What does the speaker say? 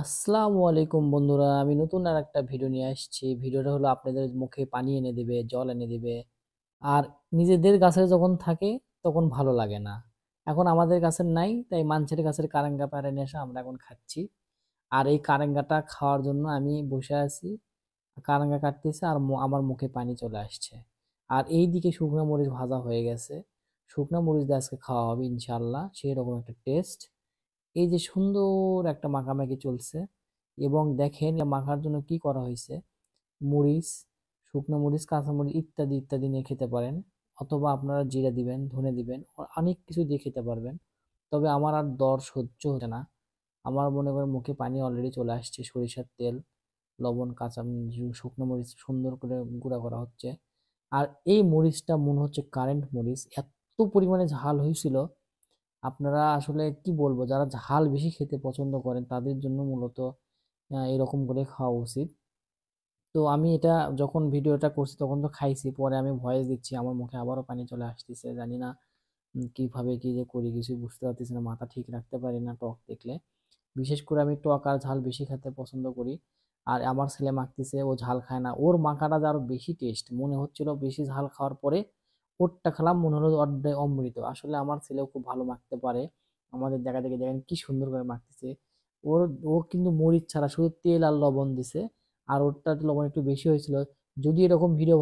আসসালামু আলাইকুম বন্ধুরা, আমি নতুন আর একটা ভিডিও নিয়ে আসছি। ভিডিওটা হলো আপনাদের মুখে পানি এনে দিবে, জল এনে দিবে। আর নিজেদের গাছে যখন থাকে তখন ভালো লাগে না। এখন আমাদের গাছের নাই, তাই মানুষের গাছের কারেঙ্গা পাড়ে নিয়ে এসে আমরা এখন খাচ্ছি। আর এই কারেঙ্গাটা খাওয়ার জন্য আমি বসে আছি, কারেঙ্গা কাটতেছে আর আমার মুখে পানি চলে আসছে। আর এই দিকে শুকনো মরিচ ভাজা হয়ে গেছে, শুকনো মরিচ দিয়ে আজকে খাওয়া হবে ইনশাল্লাহ, সেই রকম একটা টেস্ট। এই যে সুন্দর একটা মাখামাখি চলছে, এবং দেখেন এটা মাখার জন্য কি করা হয়েছে। মরিচ, শুকনো মরিচ, কাঁচামরিচ ইত্যাদি ইত্যাদি নিয়ে খেতে পারেন, অথবা আপনারা জিরা দিবেন, ধনে দিবেন, অনেক কিছু দিয়ে খেতে পারবেন। তবে আমার আর দর সহ্য হচ্ছে না। আমার মনে করেন মুখে পানি অলরেডি চলে আসছে। সরিষার তেল, লবণ, শুকনো মরিচ সুন্দর করে গুঁড়া করা হচ্ছে। আর এই মরিচটা মনে হচ্ছে কারেন্ট মরিচ, এত পরিমাণে ঝাল হয়েছিল। আপনারা আসলে কি বলবো, যারা ঝাল বেশি খেতে পছন্দ করেন তাদের জন্য মূলত এরকম করে খাওয়া উচিত। তো আমি এটা যখন ভিডিওটা করছি তখন তো খাইছি, পরে আমি ভয়েস দিচ্ছি, আমার মুখে আবারও পানি চলে আসতেছে। জানি না কিভাবে কি যে করি, কিছুই বুঝতে পারতেছি না, মাথা ঠিক রাখতে পারি না টক দেখলে। বিশেষ করে আমি টক আর ঝাল বেশি খেতে পছন্দ করি। আর আমার ছেলে মাখতেছে, ও ঝাল খায় না, ওর মাখাটা যে আরো বেশি টেস্ট মনে হচ্ছিল। বেশি ঝাল খাওয়ার পরে ওরটা খেলাম, মনে হলো অর্ধেক অমৃত। আসলে আমার ছেলেও খুব ভালো মাখতে পারে। আমাদের জায়গা থেকে দেখেন কি সুন্দর করে মাখতেছে। ওর ও কিন্তু মরিচ ছাড়া শুধু তেল আর লবণ দিছে, আর ওরটা লবণ একটু বেশি হয়েছিল। যদি এরকম ভিডিও